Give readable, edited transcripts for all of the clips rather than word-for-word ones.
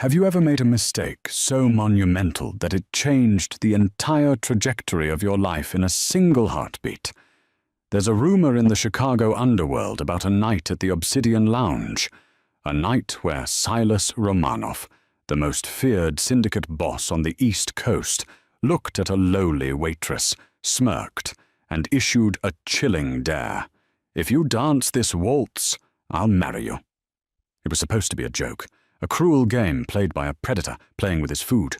Have you ever made a mistake so monumental that it changed the entire trajectory of your life in a single heartbeat? There's a rumor in the Chicago underworld about a night at the Obsidian Lounge, a night where Silas Romanoff, the most feared syndicate boss on the East Coast, looked at a lowly waitress, smirked, and issued a chilling dare. "If you dance this waltz, I'll marry you." It was supposed to be a joke, a cruel game played by a predator playing with his food.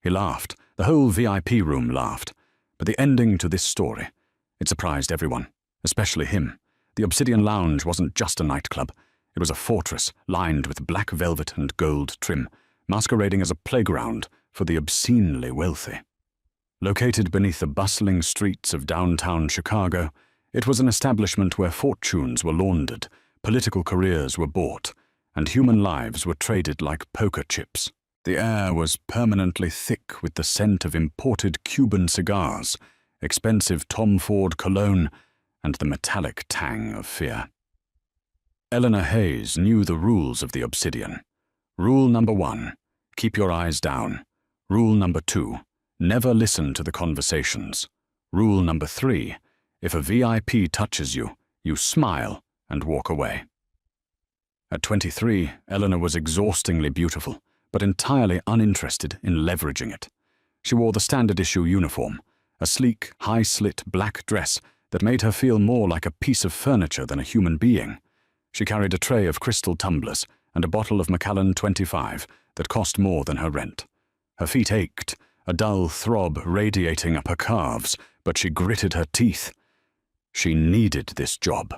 He laughed. The whole VIP room laughed. But the ending to this story, it surprised everyone, especially him. The Obsidian Lounge wasn't just a nightclub. It was a fortress lined with black velvet and gold trim, masquerading as a playground for the obscenely wealthy. Located beneath the bustling streets of downtown Chicago, it was an establishment where fortunes were laundered, political careers were bought, and human lives were traded like poker chips. The air was permanently thick with the scent of imported Cuban cigars, expensive Tom Ford cologne, and the metallic tang of fear. Eleanor Hayes knew the rules of the Obsidian. Rule number 1, keep your eyes down. Rule number 2, never listen to the conversations. Rule number 3, if a VIP touches you, you smile and walk away. At 23, Eleanor was exhaustingly beautiful, but entirely uninterested in leveraging it. She wore the standard-issue uniform, a sleek, high-slit black dress that made her feel more like a piece of furniture than a human being. She carried a tray of crystal tumblers and a bottle of Macallan 25 that cost more than her rent. Her feet ached, a dull throb radiating up her calves, but she gritted her teeth. She needed this job.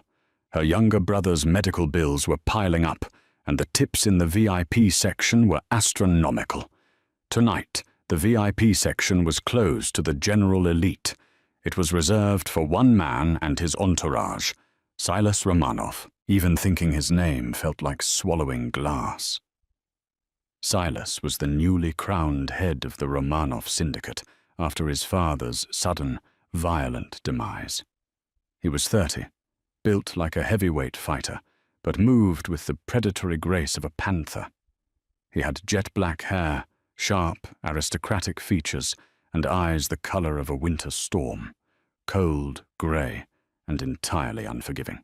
Her younger brother's medical bills were piling up, and the tips in the VIP section were astronomical. Tonight, the VIP section was closed to the general elite. It was reserved for one man and his entourage, Silas Romanoff. Even thinking his name felt like swallowing glass. Silas was the newly crowned head of the Romanoff syndicate after his father's sudden, violent demise. He was 30. Built like a heavyweight fighter, but moved with the predatory grace of a panther. He had jet-black hair, sharp, aristocratic features, and eyes the color of a winter storm, cold, gray, and entirely unforgiving.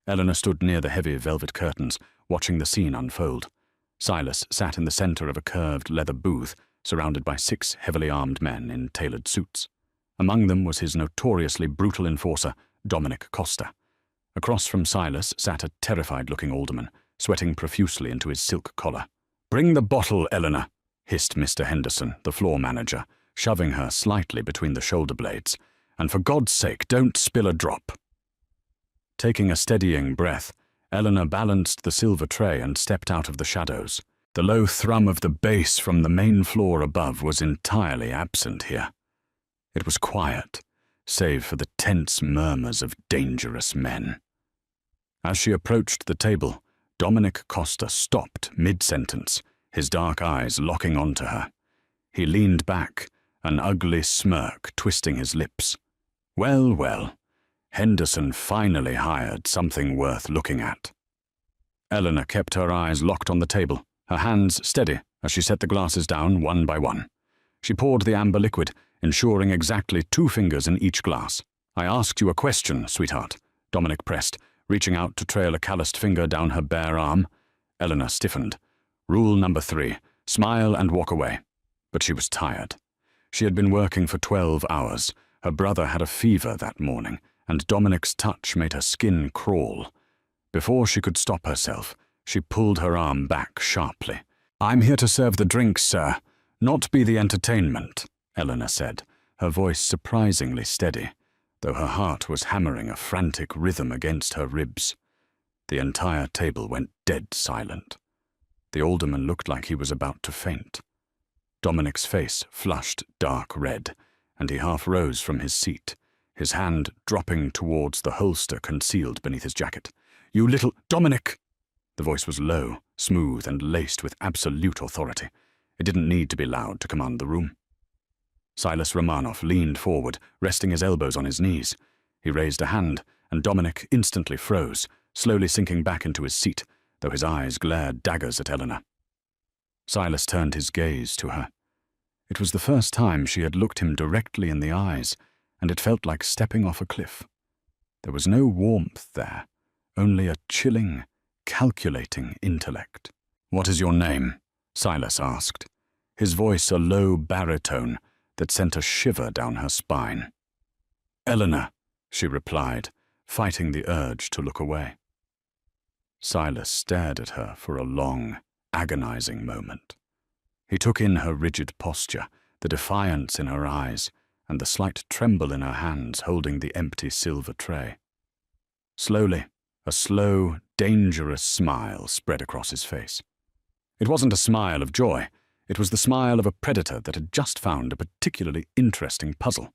Eleanor stood near the heavy velvet curtains, watching the scene unfold. Silas sat in the center of a curved leather booth, surrounded by 6 heavily armed men in tailored suits. Among them was his notoriously brutal enforcer, Dominic Costa. Across from Silas sat a terrified-looking alderman, sweating profusely into his silk collar. "Bring the bottle, Eleanor," hissed Mr. Henderson, the floor manager, shoving her slightly between the shoulder blades. "And for God's sake, don't spill a drop." Taking a steadying breath, Eleanor balanced the silver tray and stepped out of the shadows. The low thrum of the bass from the main floor above was entirely absent here. It was quiet, save for the tense murmurs of dangerous men. As she approached the table, Dominic Costa stopped mid-sentence, his dark eyes locking onto her. He leaned back, an ugly smirk twisting his lips. Well, well, Henderson finally hired something worth looking at. Eleanor kept her eyes locked on the table, her hands steady as she set the glasses down one by one. She poured the amber liquid, ensuring exactly 2 fingers in each glass. "I asked you a question, sweetheart," Dominic pressed, reaching out to trail a calloused finger down her bare arm. Eleanor stiffened. Rule number 3, smile and walk away. But she was tired. She had been working for 12 hours. Her brother had a fever that morning, and Dominic's touch made her skin crawl. Before she could stop herself, she pulled her arm back sharply. "I'm here to serve the drinks, sir, not be the entertainment," Eleanor said, her voice surprisingly steady, though her heart was hammering a frantic rhythm against her ribs. The entire table went dead silent. The alderman looked like he was about to faint. Dominic's face flushed dark red, and he half rose from his seat, his hand dropping towards the holster concealed beneath his jacket. "You little Dominic!" The voice was low, smooth, and laced with absolute authority. It didn't need to be loud to command the room. Silas Romanoff leaned forward, resting his elbows on his knees. He raised a hand, and Dominic instantly froze, slowly sinking back into his seat, though his eyes glared daggers at Eleanor. Silas turned his gaze to her. It was the first time she had looked him directly in the eyes, and it felt like stepping off a cliff. There was no warmth there, only a chilling, calculating intellect. "What is your name?" Silas asked, his voice a low baritone that sent a shiver down her spine. "Eleanor," she replied, fighting the urge to look away. Silas stared at her for a long, agonizing moment. He took in her rigid posture, the defiance in her eyes, and the slight tremble in her hands holding the empty silver tray. Slowly, a slow, dangerous smile spread across his face. It wasn't a smile of joy. It was the smile of a predator that had just found a particularly interesting puzzle.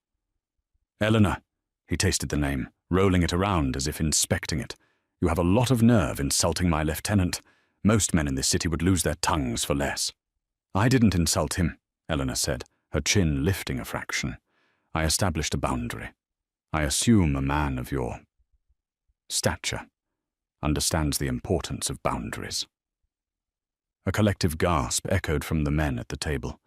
"Eleanor," he tasted the name, rolling it around as if inspecting it. "You have a lot of nerve insulting my lieutenant. Most men in this city would lose their tongues for less." "I didn't insult him," Eleanor said, her chin lifting a fraction. "I established a boundary. I assume a man of your stature understands the importance of boundaries." A collective gasp echoed from the men at the table.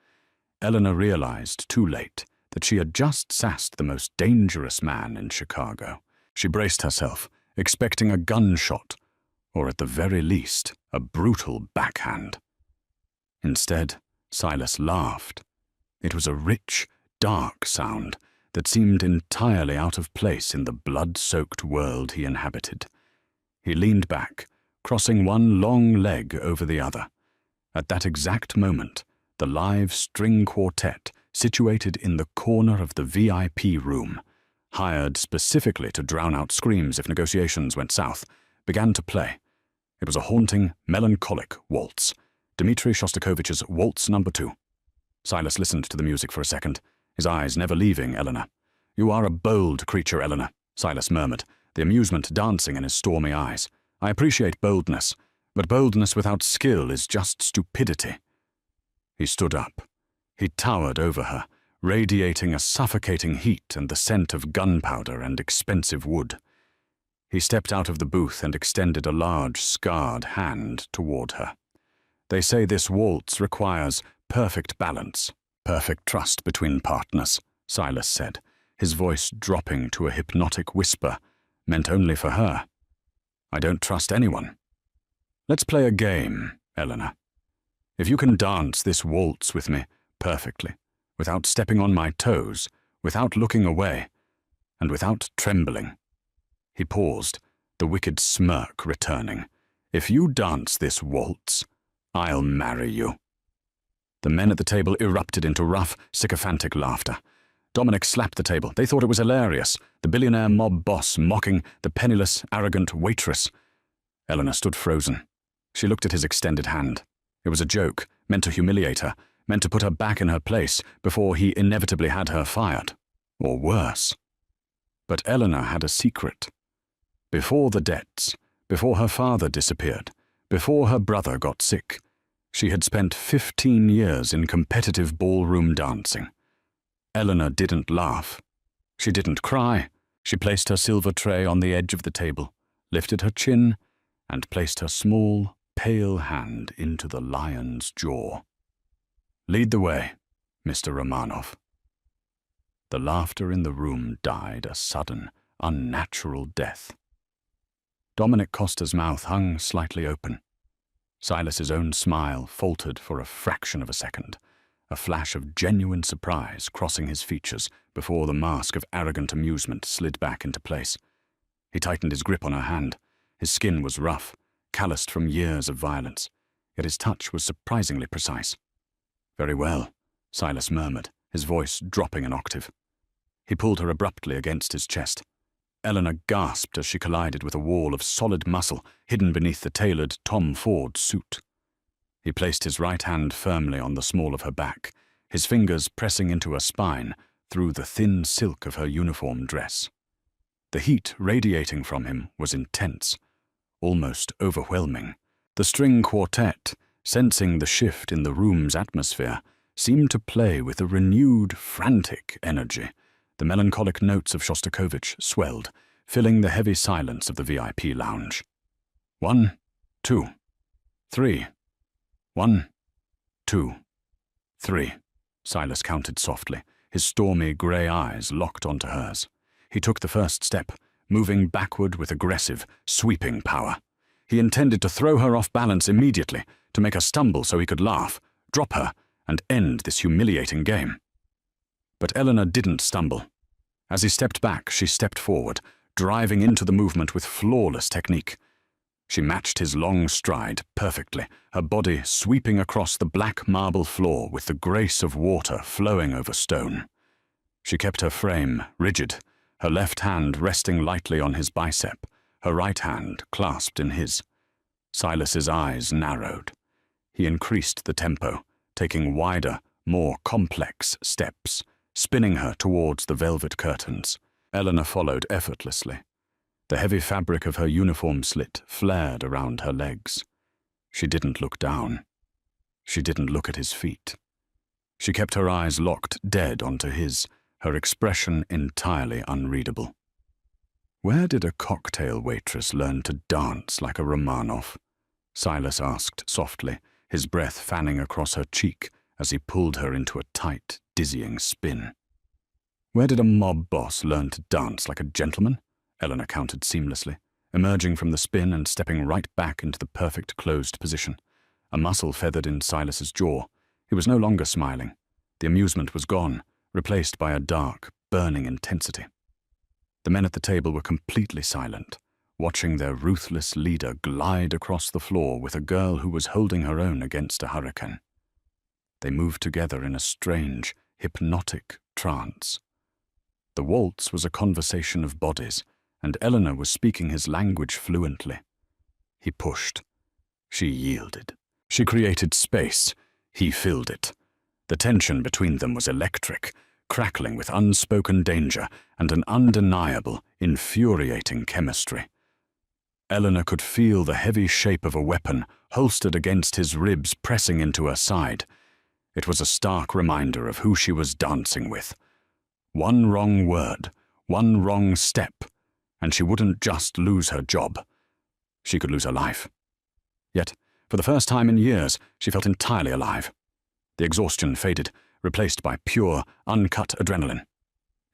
Eleanor realized, too late, that she had just sassed the most dangerous man in Chicago. She braced herself, expecting a gunshot, or at the very least, a brutal backhand. Instead, Silas laughed. It was a rich, dark sound that seemed entirely out of place in the blood-soaked world he inhabited. He leaned back, crossing one long leg over the other. At that exact moment, the live string quartet, situated in the corner of the VIP room, hired specifically to drown out screams if negotiations went south, began to play. It was a haunting, melancholic waltz, Dmitri Shostakovich's Waltz No. 2. Silas listened to the music for a second, his eyes never leaving Eleanor. "You are a bold creature, Eleanor," Silas murmured, the amusement dancing in his stormy eyes. "I appreciate boldness, but boldness without skill is just stupidity." He stood up. He towered over her, radiating a suffocating heat and the scent of gunpowder and expensive wood. He stepped out of the booth and extended a large, scarred hand toward her. "They say this waltz requires perfect balance, perfect trust between partners," Silas said, his voice dropping to a hypnotic whisper, meant only for her. "I don't trust anyone. Let's play a game, Eleanor. If you can dance this waltz with me perfectly, without stepping on my toes, without looking away, and without trembling." He paused, the wicked smirk returning. "If you dance this waltz, I'll marry you." The men at the table erupted into rough, sycophantic laughter. Dominic slapped the table. They thought it was hilarious, the billionaire mob boss mocking the penniless, arrogant waitress. Eleanor stood frozen. She looked at his extended hand. It was a joke, meant to humiliate her, meant to put her back in her place before he inevitably had her fired. Or worse. But Eleanor had a secret. Before the debts, before her father disappeared, before her brother got sick, she had spent 15 years in competitive ballroom dancing. Eleanor didn't laugh. She didn't cry. She placed her silver tray on the edge of the table, lifted her chin, and placed her small, pale hand into the lion's jaw. "Lead the way, Mr. Romanov." The laughter in the room died a sudden, unnatural death. Dominic Costa's mouth hung slightly open. Silas's own smile faltered for a fraction of a second, a flash of genuine surprise crossing his features before the mask of arrogant amusement slid back into place. He tightened his grip on her hand. His skin was rough, calloused from years of violence, yet his touch was surprisingly precise. "Very well," Silas murmured, his voice dropping an octave. He pulled her abruptly against his chest. Eleanor gasped as she collided with a wall of solid muscle hidden beneath the tailored Tom Ford suit. He placed his right hand firmly on the small of her back, his fingers pressing into her spine through the thin silk of her uniform dress. The heat radiating from him was intense, almost overwhelming. The string quartet, sensing the shift in the room's atmosphere, seemed to play with a renewed, frantic energy. The melancholic notes of Shostakovich swelled, filling the heavy silence of the VIP lounge. 1, 2, 3. 1, 2, 3. Silas counted softly, his stormy grey eyes locked onto hers. He took the first step, moving backward with aggressive, sweeping power. He intended to throw her off balance immediately, to make her stumble so he could laugh, drop her, and end this humiliating game. But Eleanor didn't stumble. As he stepped back, she stepped forward, driving into the movement with flawless technique. She matched his long stride perfectly, her body sweeping across the black marble floor with the grace of water flowing over stone. She kept her frame rigid, her left hand resting lightly on his bicep, her right hand clasped in his. Silas's eyes narrowed. He increased the tempo, taking wider, more complex steps, spinning her towards the velvet curtains. Eleanor followed effortlessly. The heavy fabric of her uniform slit flared around her legs. She didn't look down. She didn't look at his feet. She kept her eyes locked dead onto his, her expression entirely unreadable. Where did a cocktail waitress learn to dance like a Romanov? Silas asked softly, his breath fanning across her cheek as he pulled her into a tight, dizzying spin. Where did a mob boss learn to dance like a gentleman? Eleanor countered seamlessly, emerging from the spin and stepping right back into the perfect closed position. A muscle feathered in Silas's jaw. He was no longer smiling. The amusement was gone, replaced by a dark, burning intensity. The men at the table were completely silent, watching their ruthless leader glide across the floor with a girl who was holding her own against a hurricane. They moved together in a strange, hypnotic trance. The waltz was a conversation of bodies, and Eleanor was speaking his language fluently. He pushed. She yielded. She created space. He filled it. The tension between them was electric, crackling with unspoken danger and an undeniable, infuriating chemistry. Eleanor could feel the heavy shape of a weapon holstered against his ribs pressing into her side. It was a stark reminder of who she was dancing with. One wrong word, one wrong step, and she wouldn't just lose her job. She could lose her life. Yet, for the first time in years, she felt entirely alive. The exhaustion faded, replaced by pure, uncut adrenaline.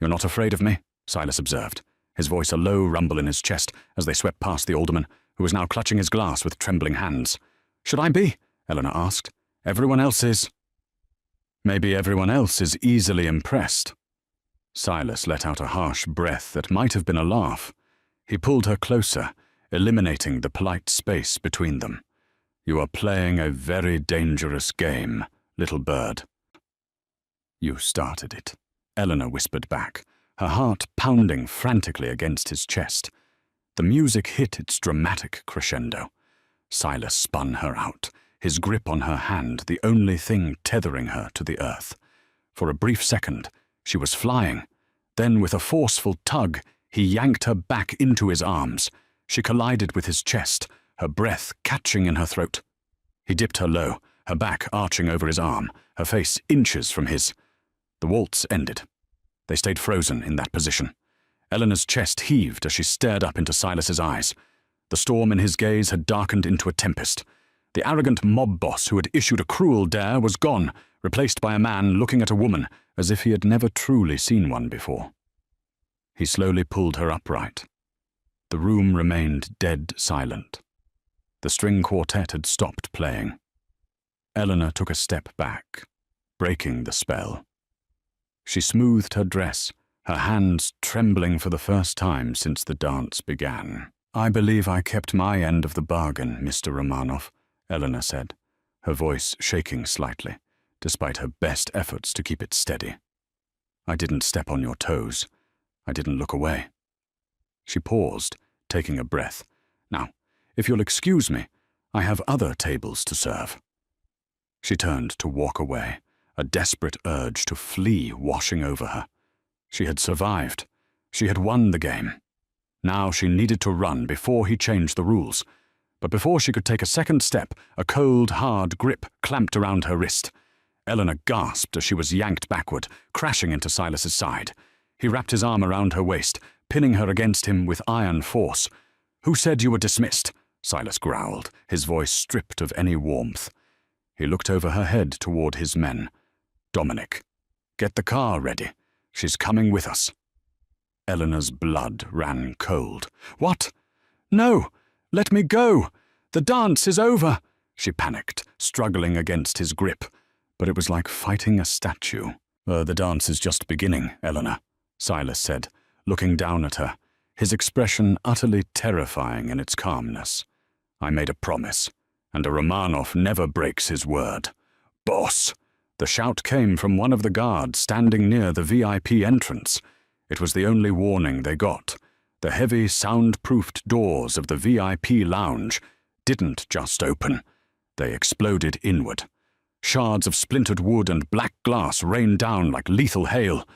"You're not afraid of me?" Silas observed, his voice a low rumble in his chest as they swept past the alderman, who was now clutching his glass with trembling hands. "Should I be?" Eleanor asked. "Everyone else is—" "Maybe everyone else is easily impressed." Silas let out a harsh breath that might have been a laugh. He pulled her closer, eliminating the polite space between them. "You are playing a very dangerous game, little bird." "You started it," Eleanor whispered back, her heart pounding frantically against his chest. The music hit its dramatic crescendo. Silas spun her out, his grip on her hand the only thing tethering her to the earth. For a brief second, she was flying. Then, with a forceful tug, he yanked her back into his arms. She collided with his chest, her breath catching in her throat. He dipped her low, her back arching over his arm, her face inches from his. The waltz ended. They stayed frozen in that position. Eleanor's chest heaved as she stared up into Silas's eyes. The storm in his gaze had darkened into a tempest. The arrogant mob boss who had issued a cruel dare was gone, replaced by a man looking at a woman as if he had never truly seen one before. He slowly pulled her upright. The room remained dead silent. The string quartet had stopped playing. Eleanor took a step back, breaking the spell. She smoothed her dress, her hands trembling for the first time since the dance began. "I believe I kept my end of the bargain, Mr. Romanov," Eleanor said, her voice shaking slightly, despite her best efforts to keep it steady. "I didn't step on your toes. I didn't look away." She paused, taking a breath. "Now, if you'll excuse me, I have other tables to serve." She turned to walk away, a desperate urge to flee washing over her. She had survived. She had won the game. Now she needed to run before he changed the rules. But before she could take a second step, a cold, hard grip clamped around her wrist. Eleanor gasped as she was yanked backward, crashing into Silas's side. He wrapped his arm around her waist, pinning her against him with iron force. "Who said you were dismissed?" Silas growled, his voice stripped of any warmth. He looked over her head toward his men. "Dominic, get the car ready. She's coming with us." Eleanor's blood ran cold. "What? No! Let me go! The dance is over!" she panicked, struggling against his grip. But it was like fighting a statue. "The dance is just beginning, Eleanor," Silas said, looking down at her, his expression utterly terrifying in its calmness. "I made a promise, and a Romanov never breaks his word." "Boss!" The shout came from one of the guards standing near the VIP entrance. It was the only warning they got. The heavy, soundproofed doors of the VIP lounge didn't just open. They exploded inward. Shards of splintered wood and black glass rained down like lethal hail.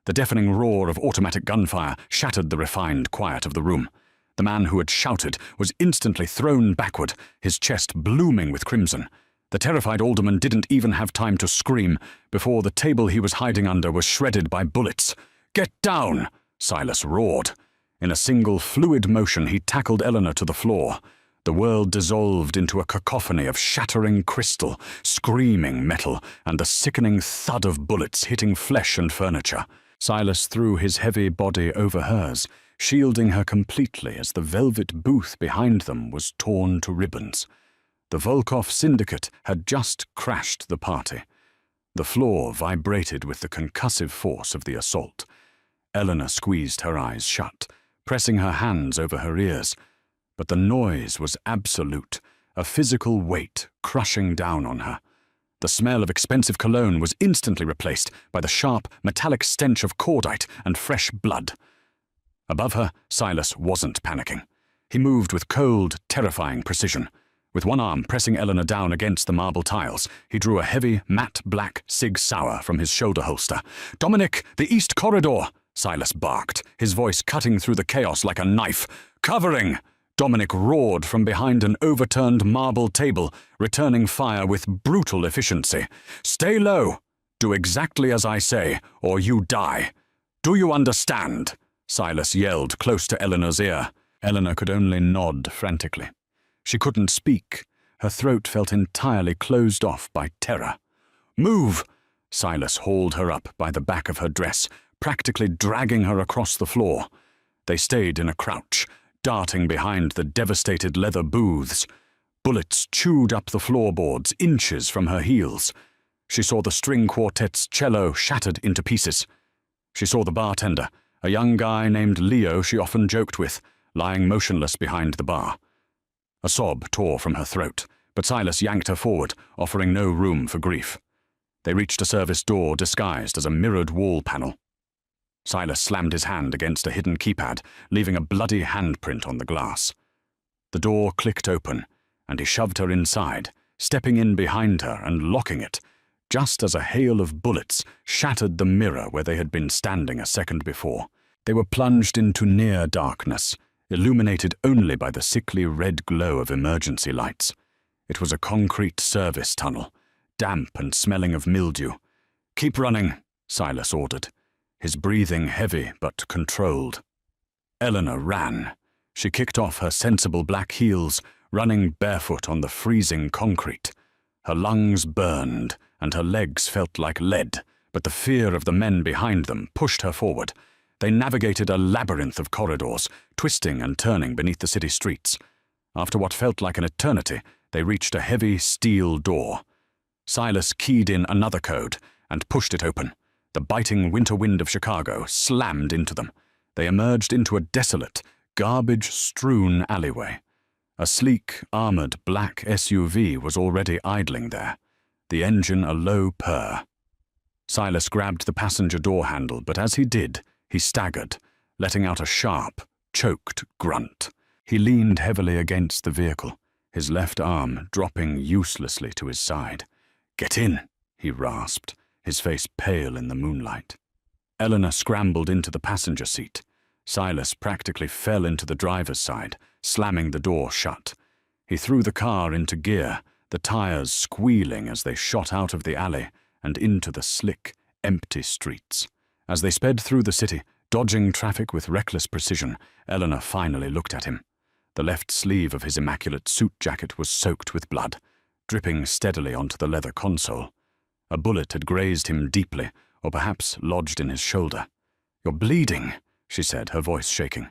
The deafening roar of automatic gunfire shattered the refined quiet of the room. The man who had shouted was instantly thrown backward, his chest blooming with crimson. The terrified alderman didn't even have time to scream before the table he was hiding under was shredded by bullets. "Get down!" Silas roared. In a single fluid motion he tackled Eleanor to the floor. The world dissolved into a cacophony of shattering crystal, screaming metal, and the sickening thud of bullets hitting flesh and furniture. Silas threw his heavy body over hers, shielding her completely as the velvet booth behind them was torn to ribbons. The Volkov syndicate had just crashed the party. The floor vibrated with the concussive force of the assault. Eleanor squeezed her eyes shut, pressing her hands over her ears. But the noise was absolute, a physical weight crushing down on her. The smell of expensive cologne was instantly replaced by the sharp, metallic stench of cordite and fresh blood. Above her, Silas wasn't panicking. He moved with cold, terrifying precision. With one arm pressing Eleanor down against the marble tiles, he drew a heavy, matte black Sig Sauer from his shoulder holster. "Dominic, the East Corridor!" Silas barked, his voice cutting through the chaos like a knife. "Covering!" Dominic roared from behind an overturned marble table, returning fire with brutal efficiency. "Stay low! Do exactly as I say, or you die! Do you understand?" Silas yelled close to Eleanor's ear. Eleanor could only nod frantically. She couldn't speak. Her throat felt entirely closed off by terror. "Move!" Silas hauled her up by the back of her dress, practically dragging her across the floor. They stayed in a crouch, darting behind the devastated leather booths. Bullets chewed up the floorboards inches from her heels. She saw the string quartet's cello shattered into pieces. She saw the bartender, a young guy named Leo she often joked with, lying motionless behind the bar. A sob tore from her throat, but Silas yanked her forward, offering no room for grief. They reached a service door disguised as a mirrored wall panel. Silas slammed his hand against a hidden keypad, leaving a bloody handprint on the glass. The door clicked open, and he shoved her inside, stepping in behind her and locking it, just as a hail of bullets shattered the mirror where they had been standing a second before. They were plunged into near darkness, illuminated only by the sickly red glow of emergency lights. It was a concrete service tunnel, damp and smelling of mildew. "Keep running," Silas ordered, his breathing heavy but controlled. Eleanor ran. She kicked off her sensible black heels, running barefoot on the freezing concrete. Her lungs burned, and her legs felt like lead, but the fear of the men behind them pushed her forward. They navigated a labyrinth of corridors, twisting and turning beneath the city streets. After what felt like an eternity, they reached a heavy steel door. Silas keyed in another code and pushed it open. The biting winter wind of Chicago slammed into them. They emerged into a desolate, garbage-strewn alleyway. A sleek, armored black SUV was already idling there, the engine a low purr. Silas grabbed the passenger door handle, but as he did, he staggered, letting out a sharp, choked grunt. He leaned heavily against the vehicle, his left arm dropping uselessly to his side. "Get in," he rasped, his face pale in the moonlight. Eleanor scrambled into the passenger seat. Silas practically fell into the driver's side, slamming the door shut. He threw the car into gear, the tires squealing as they shot out of the alley and into the slick, empty streets. As they sped through the city, dodging traffic with reckless precision, Eleanor finally looked at him. The left sleeve of his immaculate suit jacket was soaked with blood. dripping steadily onto the leather console. A bullet had grazed him deeply, or perhaps lodged in his shoulder. "You're bleeding," she said, her voice shaking.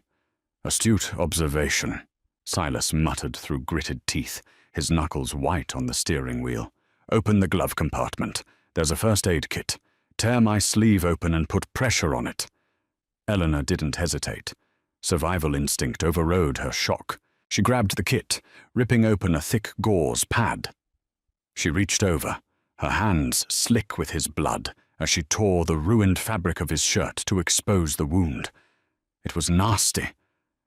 "Astute observation," Silas muttered through gritted teeth, his knuckles white on the steering wheel. "Open the glove compartment. There's a first aid kit. Tear my sleeve open and put pressure on it." Eleanor didn't hesitate. Survival instinct overrode her shock. She grabbed the kit, ripping open a thick gauze pad. She reached over, her hands slick with his blood, as she tore the ruined fabric of his shirt to expose the wound. It was nasty,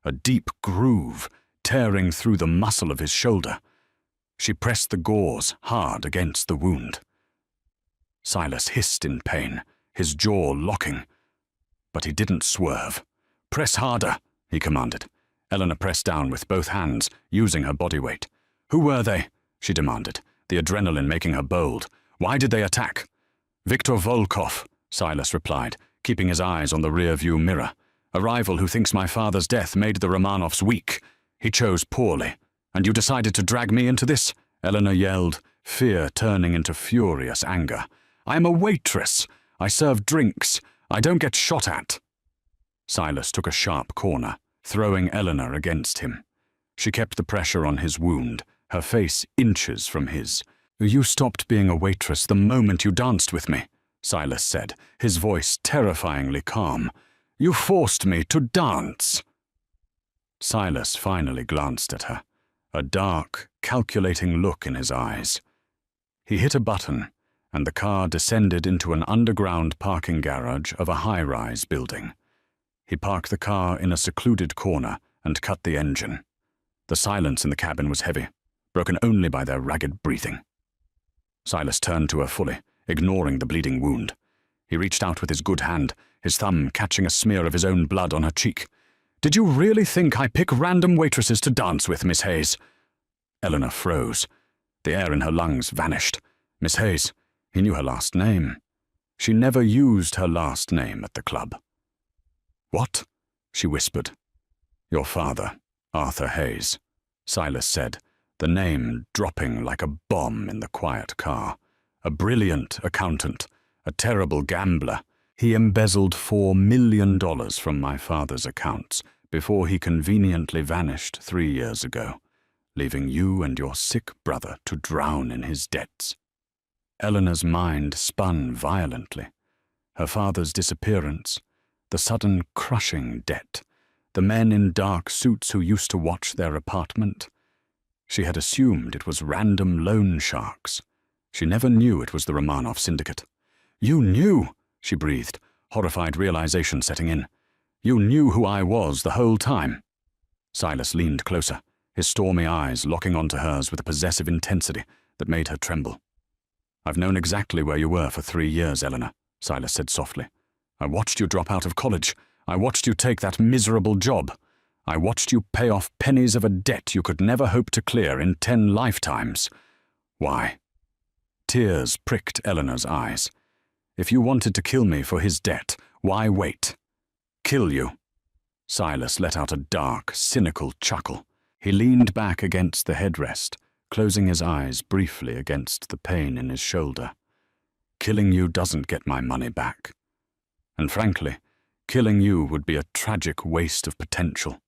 a deep groove tearing through the muscle of his shoulder. She pressed the gauze hard against the wound. Silas hissed in pain, his jaw locking. But he didn't swerve. "Press harder," he commanded. Eleanor pressed down with both hands, using her body weight. "Who were they?" she demanded, the adrenaline making her bold. "Why did they attack?" "Viktor Volkov," Silas replied, keeping his eyes on the rear-view mirror. "A rival who thinks my father's death made the Romanovs weak. He chose poorly. And you decided to drag me into this?" Eleanor yelled, fear turning into furious anger. "I am a waitress. I serve drinks. I don't get shot at." Silas took a sharp corner, throwing Eleanor against him. She kept the pressure on his wound, her face inches from his. "You stopped being a waitress the moment you danced with me," Silas said, his voice terrifyingly calm. "You forced me to dance." Silas finally glanced at her, a dark, calculating look in his eyes. He hit a button, and the car descended into an underground parking garage of a high-rise building. He parked the car in a secluded corner and cut the engine. The silence in the cabin was heavy, broken only by their ragged breathing. Silas turned to her fully, ignoring the bleeding wound. He reached out with his good hand, his thumb catching a smear of his own blood on her cheek. "Did you really think I pick random waitresses to dance with, Miss Hayes?" Eleanor froze. The air in her lungs vanished. Miss Hayes. He knew her last name. She never used her last name at the club. "What?" she whispered. "Your father, Arthur Hayes," Silas said, the name dropping like a bomb in the quiet car. "A brilliant accountant, a terrible gambler. He embezzled $4 million from my father's accounts before he conveniently vanished 3 years ago, leaving you and your sick brother to drown in his debts." Eleanor's mind spun violently. Her father's disappearance, the sudden crushing debt, the men in dark suits who used to watch their apartment. She had assumed it was random loan sharks. She never knew it was the Romanov syndicate. "You knew," she breathed, horrified realization setting in. "You knew who I was the whole time." Silas leaned closer, his stormy eyes locking onto hers with a possessive intensity that made her tremble. "I've known exactly where you were for 3 years, Eleanor," Silas said softly. "I watched you drop out of college. I watched you take that miserable job. I watched you pay off pennies of a debt you could never hope to clear in 10 lifetimes. Why?" Tears pricked Eleanor's eyes. "If you wanted to kill me for his debt, why wait?" "Kill you?" Silas let out a dark, cynical chuckle. He leaned back against the headrest, closing his eyes briefly against the pain in his shoulder. "Killing you doesn't get my money back. And frankly, killing you would be a tragic waste of potential."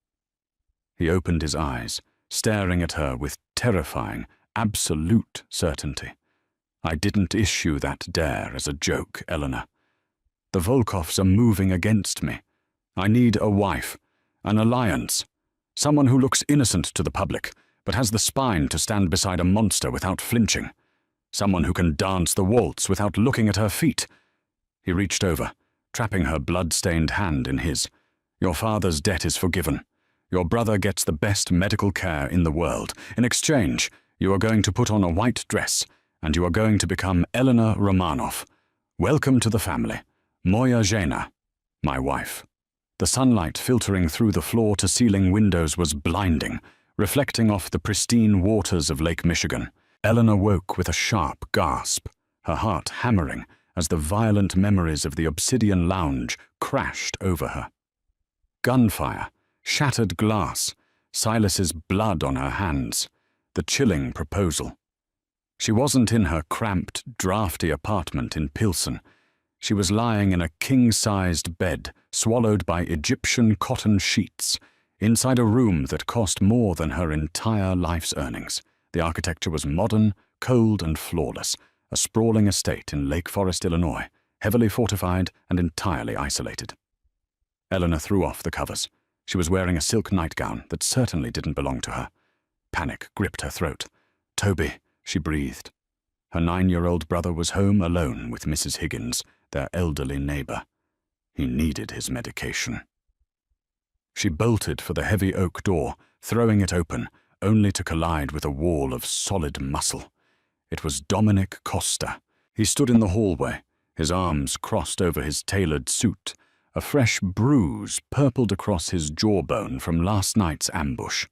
He opened his eyes, staring at her with terrifying, absolute certainty. "I didn't issue that dare as a joke, Eleanor. The Volkovs are moving against me. I need a wife, an alliance, someone who looks innocent to the public, but has the spine to stand beside a monster without flinching. Someone who can dance the waltz without looking at her feet." He reached over, trapping her blood-stained hand in his. "Your father's debt is forgiven. Your brother gets the best medical care in the world. In exchange, you are going to put on a white dress, and you are going to become Eleanor Romanov. Welcome to the family. Moya Zhena, my wife." The sunlight filtering through the floor-to-ceiling windows was blinding, reflecting off the pristine waters of Lake Michigan. Eleanor woke with a sharp gasp, her heart hammering as the violent memories of the Obsidian Lounge crashed over her. Gunfire, shattered glass, Silas's blood on her hands, the chilling proposal. She wasn't in her cramped, drafty apartment in Pilsen. She was lying in a king-sized bed, swallowed by Egyptian cotton sheets, inside a room that cost more than her entire life's earnings. The architecture was modern, cold and flawless, a sprawling estate in Lake Forest, Illinois, heavily fortified and entirely isolated. Eleanor threw off the covers. She was wearing a silk nightgown that certainly didn't belong to her. Panic gripped her throat. "Toby," she breathed. Her 9-year-old brother was home alone with Mrs. Higgins, their elderly neighbor. He needed his medication. She bolted for the heavy oak door, throwing it open, only to collide with a wall of solid muscle. It was Dominic Costa. He stood in the hallway, his arms crossed over his tailored suit. A fresh bruise purpled across his jawbone from last night's ambush.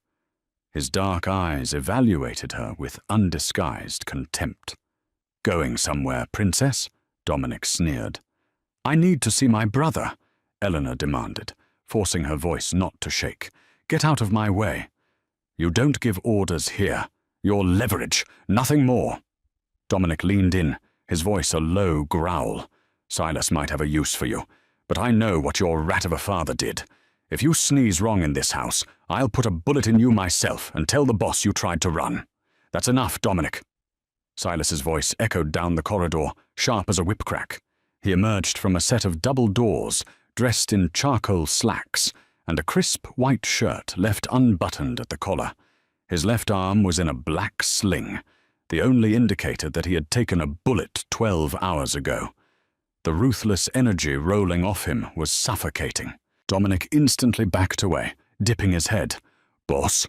His dark eyes evaluated her with undisguised contempt. "Going somewhere, princess?" Dominic sneered. "I need to see my brother," Eleanor demanded, forcing her voice not to shake. "Get out of my way." "You don't give orders here. You're leverage, nothing more." Dominic leaned in, his voice a low growl. "Silas might have a use for you, but I know what your rat of a father did. If you sneeze wrong in this house, I'll put a bullet in you myself and tell the boss you tried to run. That's enough, Dominic." Silas's voice echoed down the corridor, sharp as a whip crack. He emerged from a set of double doors, dressed in charcoal slacks, and a crisp white shirt left unbuttoned at the collar. His left arm was in a black sling, the only indicator that he had taken a bullet 12 hours ago. The ruthless energy rolling off him was suffocating. Dominic instantly backed away, dipping his head. "Boss?"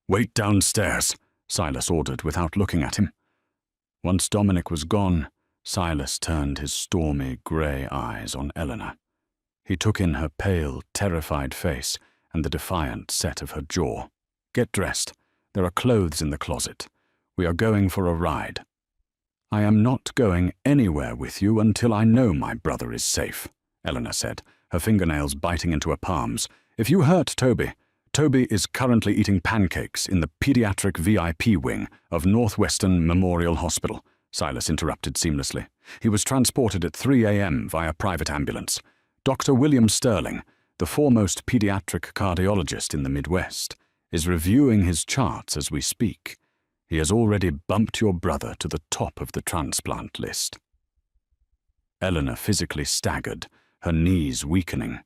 "Wait downstairs," Silas ordered without looking at him. Once Dominic was gone, Silas turned his stormy grey eyes on Eleanor. He took in her pale, terrified face and the defiant set of her jaw. "Get dressed. There are clothes in the closet. We are going for a ride." "I am not going anywhere with you until I know my brother is safe," Eleanor said, her fingernails biting into her palms. "If you hurt Toby, Toby is currently eating pancakes in the pediatric VIP wing of Northwestern Memorial Hospital," Silas interrupted seamlessly. "He was transported at 3 a.m. via private ambulance. Dr. William Sterling, the foremost pediatric cardiologist in the Midwest, is reviewing his charts as we speak. He has already bumped your brother to the top of the transplant list." Eleanor physically staggered, her knees weakening.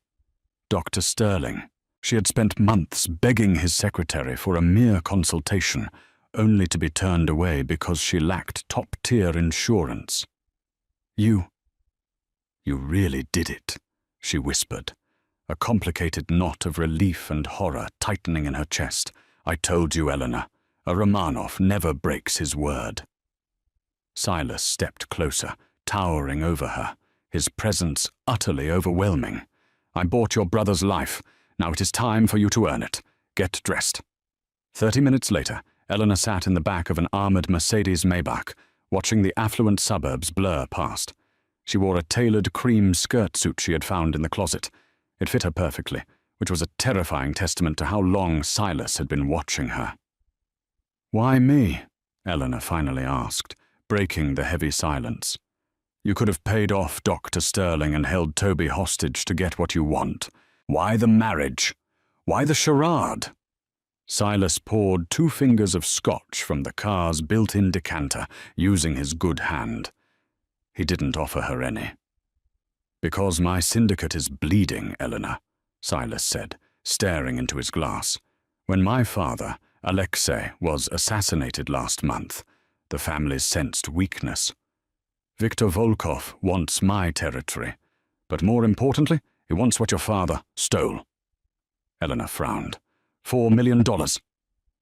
Dr. Sterling. She had spent months begging his secretary for a mere consultation, only to be turned away because she lacked top-tier insurance. You really did it," she whispered, a complicated knot of relief and horror tightening in her chest. "I told you, Eleanor, a Romanov never breaks his word." Silas stepped closer, towering over her, his presence utterly overwhelming. "I bought your brother's life. Now it is time for you to earn it. Get dressed." 30 minutes later, Eleanor sat in the back of an armored Mercedes Maybach, watching the affluent suburbs blur past. She wore a tailored cream skirt suit she had found in the closet. It fit her perfectly, which was a terrifying testament to how long Silas had been watching her. "Why me?" Eleanor finally asked, breaking the heavy silence. "You could have paid off Dr. Sterling and held Toby hostage to get what you want. Why the marriage? Why the charade?" Silas poured 2 fingers of scotch from the car's built-in decanter, using his good hand. He didn't offer her any. "Because my syndicate is bleeding, Eleanor," Silas said, staring into his glass. "When my father, Alexei, was assassinated last month, the family sensed weakness. Viktor Volkov wants my territory, but more importantly, he wants what your father stole." Eleanor frowned. $4 million.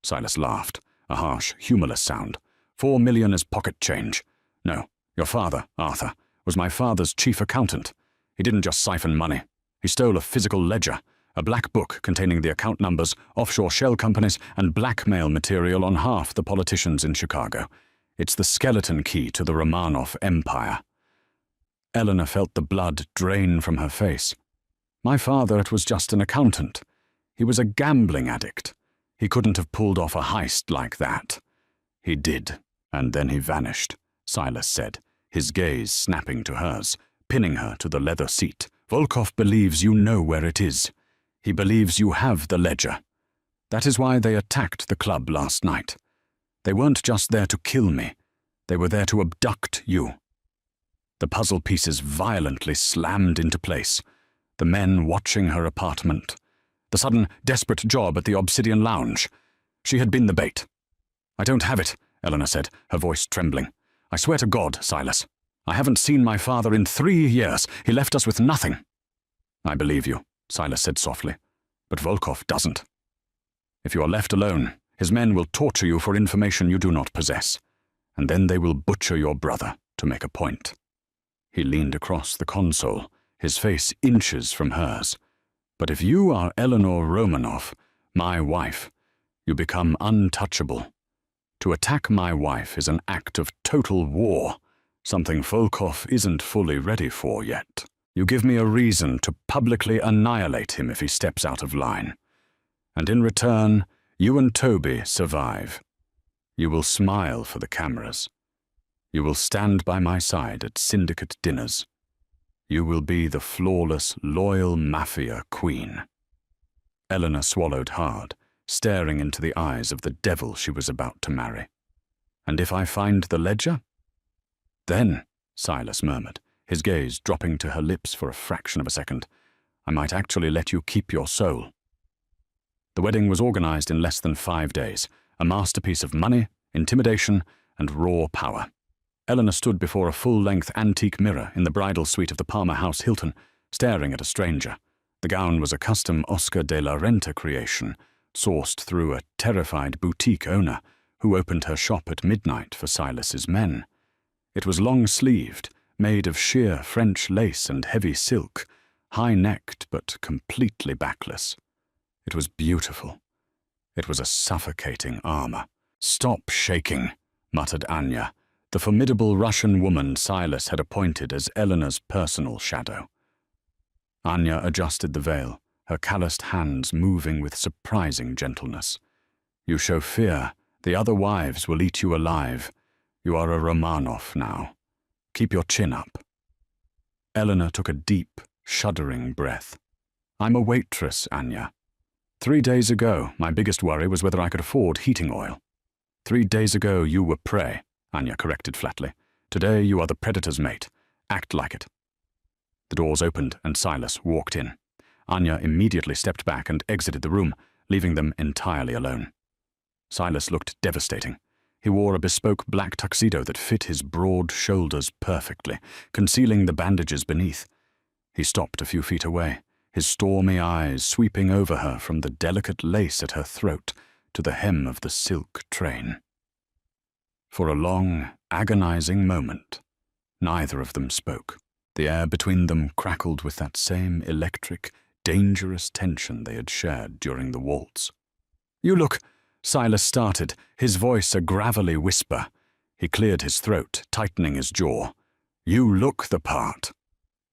Silas laughed, a harsh, humorless sound. $4 million is pocket change. No, your father, Arthur, was my father's chief accountant. He didn't just siphon money. He stole a physical ledger, a black book containing the account numbers, offshore shell companies, and blackmail material on half the politicians in Chicago. It's the skeleton key to the Romanov empire. Eleanor felt the blood drain from her face. My father was just an accountant. He was a gambling addict. He couldn't have pulled off a heist like that. He did, And then he vanished, Silas said, his gaze snapping to hers, pinning her to the leather seat. Volkov believes you know where it is. He believes you have the ledger. That is why they attacked the club last night. They weren't just there to kill me. They were there to abduct you. The puzzle pieces violently slammed into place. The men watching her apartment. The sudden, desperate job at the Obsidian Lounge. She had been the bait. I don't have it, Eleanor said, her voice trembling. I swear to God, Silas. I haven't seen my father in 3 years. He left us with nothing. I believe you, Silas said softly, but Volkov doesn't. If you are left alone, his men will torture you for information you do not possess, and then they will butcher your brother to make a point. He leaned across the console, his face inches from hers. But if you are Eleanor Romanov, my wife, you become untouchable. To attack my wife is an act of total war, something Volkov isn't fully ready for yet. You give me a reason to publicly annihilate him if he steps out of line. And in return, you and Toby survive. You will smile for the cameras. You will stand by my side at syndicate dinners. You will be the flawless, loyal Mafia queen. Eleanor swallowed hard, staring into the eyes of the devil she was about to marry. And if I find the ledger? Then, Silas murmured, his gaze dropping to her lips for a fraction of a second, I might actually let you keep your soul. The wedding was organized in less than 5 days, a masterpiece of money, intimidation, and raw power. Eleanor stood before a full-length antique mirror in the bridal suite of the Palmer House Hilton, staring at a stranger. The gown was a custom Oscar de la Renta creation, sourced through a terrified boutique owner who opened her shop at midnight for Silas's men. It was long-sleeved, made of sheer French lace and heavy silk, high-necked but completely backless. It was beautiful. It was a suffocating armor. "Stop shaking," muttered Anya, the formidable Russian woman Silas had appointed as Eleanor's personal shadow. Anya adjusted the veil, her calloused hands moving with surprising gentleness. "You show fear. The other wives will eat you alive. You are a Romanov now. Keep your chin up." Eleanor took a deep, shuddering breath. "I'm a waitress, Anya. 3 days ago, my biggest worry was whether I could afford heating oil. 3 days ago, you were prey," Anya corrected flatly. "Today, you are the predator's mate. Act like it." The doors opened and Silas walked in. Anya immediately stepped back and exited the room, leaving them entirely alone. Silas looked devastating. He wore a bespoke black tuxedo that fit his broad shoulders perfectly, concealing the bandages beneath. He stopped a few feet away, his stormy eyes sweeping over her from the delicate lace at her throat to the hem of the silk train. For a long, agonizing moment, neither of them spoke. The air between them crackled with that same electric, dangerous tension they had shared during the waltz. "You look," Silas started, his voice a gravelly whisper. He cleared his throat, tightening his jaw. "You look the part."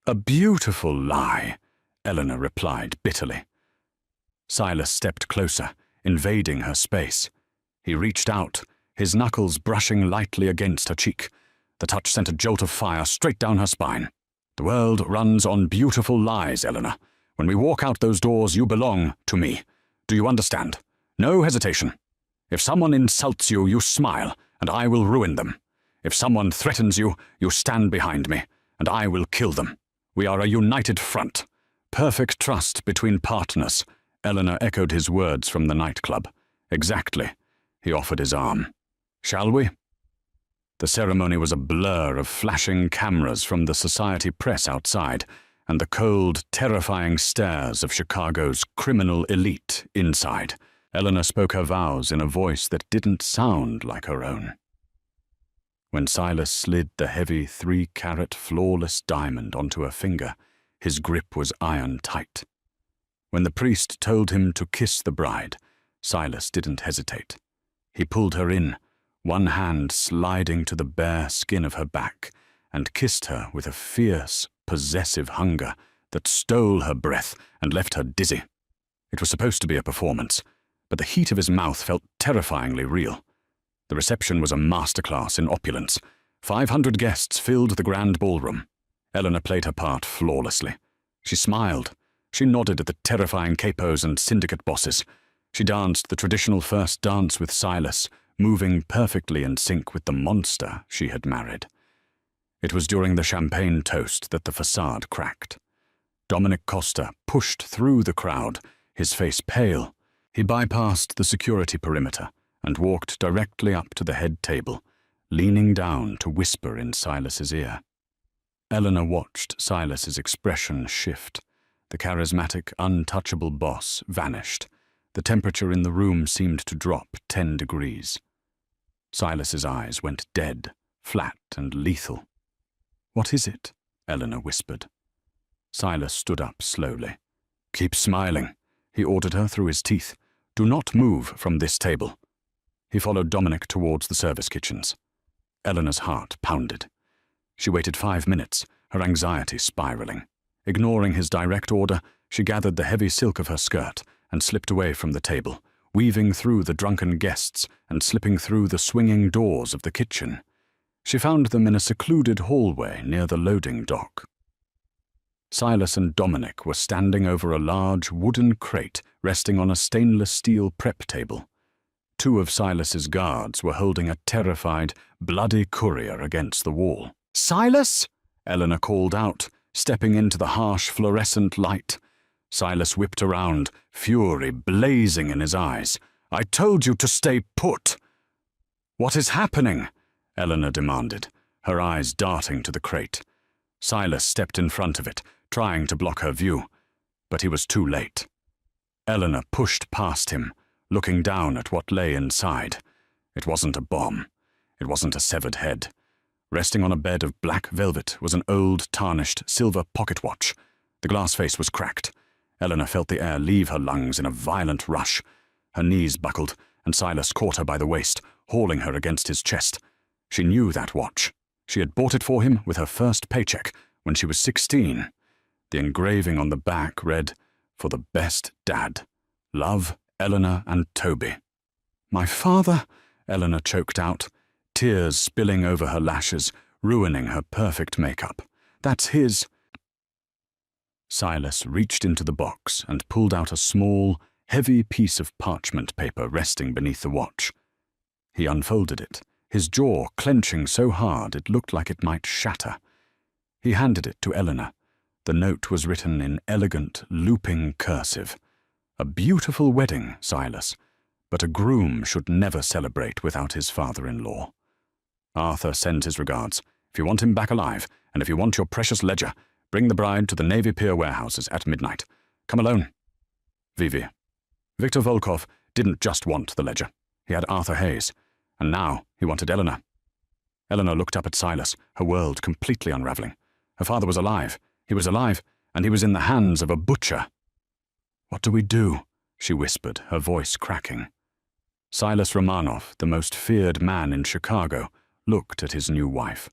"A beautiful lie," Eleanor replied bitterly. Silas stepped closer, invading her space. He reached out, his knuckles brushing lightly against her cheek. The touch sent a jolt of fire straight down her spine. "The world runs on beautiful lies, Eleanor. When we walk out those doors, you belong to me. Do you understand? No hesitation. If someone insults you, you smile, and I will ruin them. If someone threatens you, you stand behind me, and I will kill them. We are a united front. Perfect trust between partners." Eleanor echoed his words from the nightclub. "Exactly." He offered his arm. "Shall we?" The ceremony was a blur of flashing cameras from the society press outside, and the cold, terrifying stares of Chicago's criminal elite inside. Eleanor spoke her vows in a voice that didn't sound like her own. When Silas slid the heavy 3-carat flawless diamond onto her finger, his grip was iron tight. When the priest told him to kiss the bride, Silas didn't hesitate. He pulled her in, one hand sliding to the bare skin of her back, and kissed her with a fierce, possessive hunger that stole her breath and left her dizzy. It was supposed to be a performance, but the heat of his mouth felt terrifyingly real. The reception was a masterclass in opulence. 500 guests filled the grand ballroom. Eleanor played her part flawlessly. She smiled. She nodded at the terrifying capos and syndicate bosses. She danced the traditional first dance with Silas, moving perfectly in sync with the monster she had married. It was during the champagne toast that the facade cracked. Dominic Costa pushed through the crowd, his face pale. He bypassed the security perimeter and walked directly up to the head table, leaning down to whisper in Silas's ear. Eleanor watched Silas's expression shift. The charismatic, untouchable boss vanished. The temperature in the room seemed to drop 10 degrees. Silas's eyes went dead, flat and lethal. "What is it?" Eleanor whispered. Silas stood up slowly. "Keep smiling," he ordered her through his teeth. "Do not move from this table." He followed Dominic towards the service kitchens. Eleanor's heart pounded. She waited 5 minutes, her anxiety spiraling. Ignoring his direct order, she gathered the heavy silk of her skirt and slipped away from the table, weaving through the drunken guests and slipping through the swinging doors of the kitchen. She found them in a secluded hallway near the loading dock. Silas and Dominic were standing over a large wooden crate resting on a stainless steel prep table. 2 of Silas's guards were holding a terrified, bloody courier against the wall. "Silas!" Eleanor called out, stepping into the harsh fluorescent light. Silas whipped around, fury blazing in his eyes. "I told you to stay put!" "What is happening?" Eleanor demanded, her eyes darting to the crate. Silas stepped in front of it, trying to block her view, but he was too late. Eleanor pushed past him, looking down at what lay inside. It wasn't a bomb. It wasn't a severed head. Resting on a bed of black velvet was an old, tarnished silver pocket watch. The glass face was cracked. Eleanor felt the air leave her lungs in a violent rush. Her knees buckled, and Silas caught her by the waist, hauling her against his chest. She knew that watch. She had bought it for him with her first paycheck when she was 16. The engraving on the back read, "For the best dad. Love, Eleanor and Toby." "My father," Eleanor choked out, tears spilling over her lashes, ruining her perfect makeup. "That's his." Silas reached into the box and pulled out a small, heavy piece of parchment paper resting beneath the watch. He unfolded it, his jaw clenching so hard it looked like it might shatter. He handed it to Eleanor. The note was written in elegant, looping cursive. "A beautiful wedding, Silas, but a groom should never celebrate without his father-in-law. Arthur sends his regards. If you want him back alive, and if you want your precious ledger, bring the bride to the Navy Pier warehouses at midnight. Come alone. Vivi." Victor Volkov didn't just want the ledger. He had Arthur Hayes, and now he wanted Eleanor. Eleanor looked up at Silas, her world completely unraveling. Her father was alive. He was alive, and he was in the hands of a butcher. "What do we do?" she whispered, her voice cracking. Silas Romanov, the most feared man in Chicago, looked at his new wife.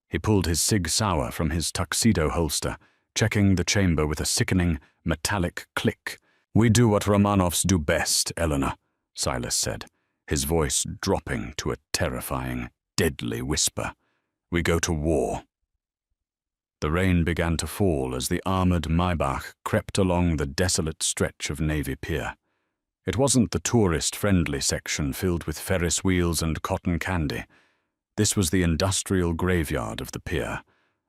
He pulled his Sig Sauer from his tuxedo holster, checking the chamber with a sickening, metallic click. "We do what Romanovs do best, Eleanor," Silas said, his voice dropping to a terrifying, deadly whisper. "We go to war." The rain began to fall as the armored Maybach crept along the desolate stretch of Navy Pier. It wasn't the tourist-friendly section filled with Ferris wheels and cotton candy. This was the industrial graveyard of the pier,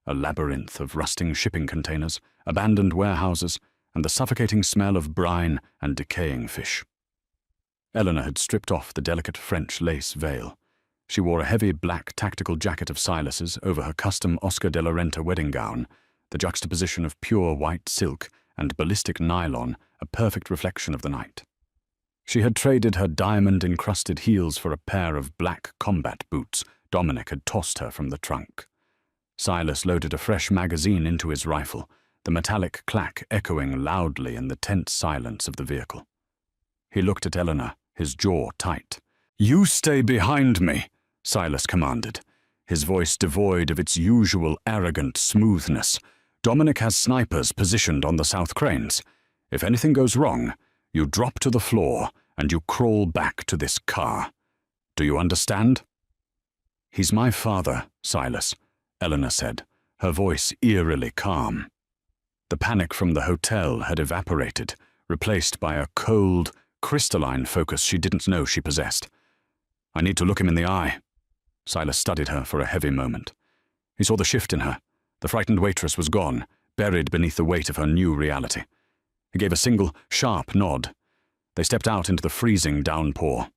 a labyrinth of rusting shipping containers, abandoned warehouses, and the suffocating smell of brine and decaying fish. Eleanor had stripped off the delicate French lace veil. She wore a heavy black tactical jacket of Silas's over her custom Oscar de la Renta wedding gown, the juxtaposition of pure white silk and ballistic nylon a perfect reflection of the night. She had traded her diamond-encrusted heels for a pair of black combat boots Dominic had tossed her from the trunk. Silas loaded a fresh magazine into his rifle, the metallic clack echoing loudly in the tense silence of the vehicle. He looked at Eleanor, his jaw tight. "You stay behind me," Silas commanded, his voice devoid of its usual arrogant smoothness. "Dominic has snipers positioned on the south cranes. If anything goes wrong, you drop to the floor and you crawl back to this car. Do you understand?" "He's my father, Silas," Eleanor said, her voice eerily calm. The panic from the hotel had evaporated, replaced by a cold, crystalline focus she didn't know she possessed. "I need to look him in the eye." Silas studied her for a heavy moment. He saw the shift in her. The frightened waitress was gone, buried beneath the weight of her new reality. He gave a single, sharp nod. They stepped out into the freezing downpour.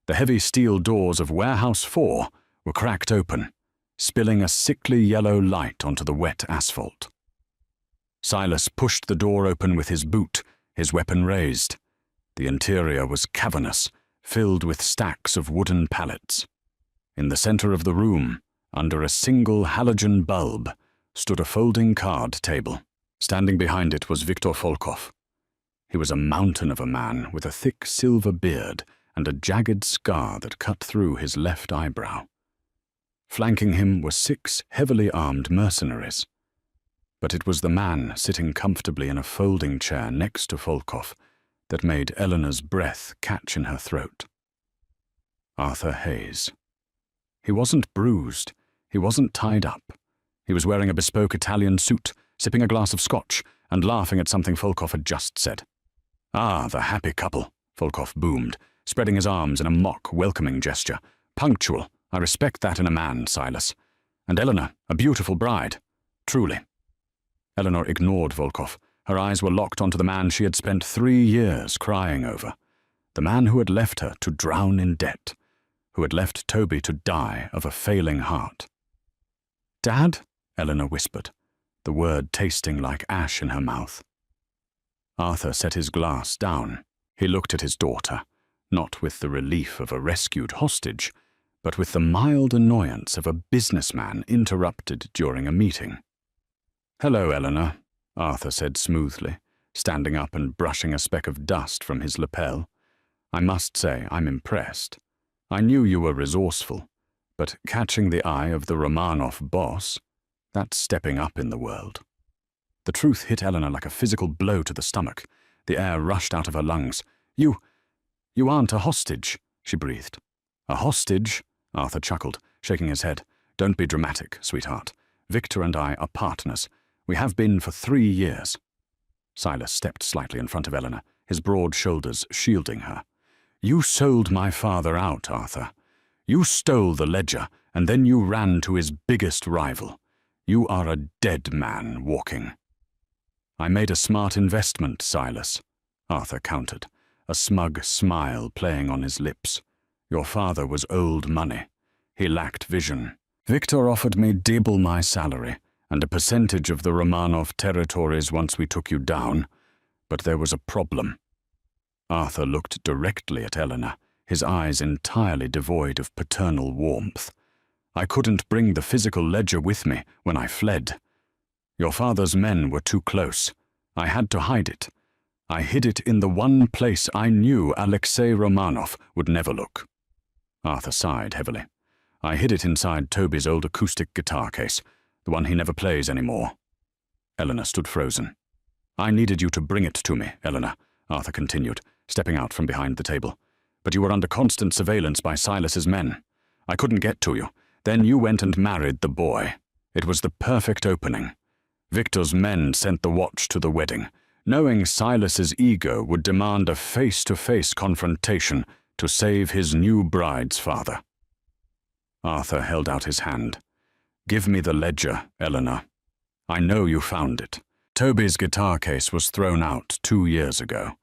The heavy steel doors of Warehouse 4 were cracked open, spilling a sickly yellow light onto the wet asphalt. Silas pushed the door open with his boot, his weapon raised. The interior was cavernous, filled with stacks of wooden pallets. In the center of the room, under a single halogen bulb, stood a folding card table. Standing behind it was Viktor Volkov. He was a mountain of a man with a thick silver beard and a jagged scar that cut through his left eyebrow. Flanking him were 6 heavily armed mercenaries. But it was the man sitting comfortably in a folding chair next to Volkov that made Eleanor's breath catch in her throat. Arthur Hayes. He wasn't bruised. He wasn't tied up. He was wearing a bespoke Italian suit, sipping a glass of scotch, and laughing at something Volkov had just said. "Ah, the happy couple," Volkov boomed, spreading his arms in a mock, welcoming gesture. "Punctual. I respect that in a man, Silas. And Eleanor, a beautiful bride. Truly." Eleanor ignored Volkov. Her eyes were locked onto the man she had spent 3 years crying over. The man who had left her to drown in debt. Who had left Toby to die of a failing heart. "Dad?" Eleanor whispered, the word tasting like ash in her mouth. Arthur set his glass down. He looked at his daughter, not with the relief of a rescued hostage, but with the mild annoyance of a businessman interrupted during a meeting. "Hello, Eleanor," Arthur said smoothly, standing up and brushing a speck of dust from his lapel. "I must say I'm impressed. I knew you were resourceful, but catching the eye of the Romanov boss, that's stepping up in the world." The truth hit Eleanor like a physical blow to the stomach. The air rushed out of her lungs. You aren't a hostage," she breathed. "A hostage?" Arthur chuckled, shaking his head. "Don't be dramatic, sweetheart. Victor and I are partners. We have been for 3 years. Silas stepped slightly in front of Eleanor, his broad shoulders shielding her. "You sold my father out, Arthur. You stole the ledger, and then you ran to his biggest rival. You are a dead man walking." "I made a smart investment, Silas," Arthur countered, a smug smile playing on his lips. "Your father was old money. He lacked vision. Victor offered me double my salary and a percentage of the Romanov territories once we took you down, but there was a problem." Arthur looked directly at Eleanor, his eyes entirely devoid of paternal warmth. "I couldn't bring the physical ledger with me when I fled. Your father's men were too close. I had to hide it. I hid it in the one place I knew Alexei Romanov would never look." Arthur sighed heavily. "I hid it inside Toby's old acoustic guitar case, the one he never plays anymore." Eleanor stood frozen. "I needed you to bring it to me, Eleanor," Arthur continued, stepping out from behind the table. "But you were under constant surveillance by Silas's men. I couldn't get to you. Then you went and married the boy. It was the perfect opening. Victor's men sent the watch to the wedding, knowing Silas's ego would demand a face-to-face confrontation to save his new bride's father." Arthur held out his hand. "Give me the ledger, Eleanor. I know you found it. Toby's guitar case was thrown out 2 years ago,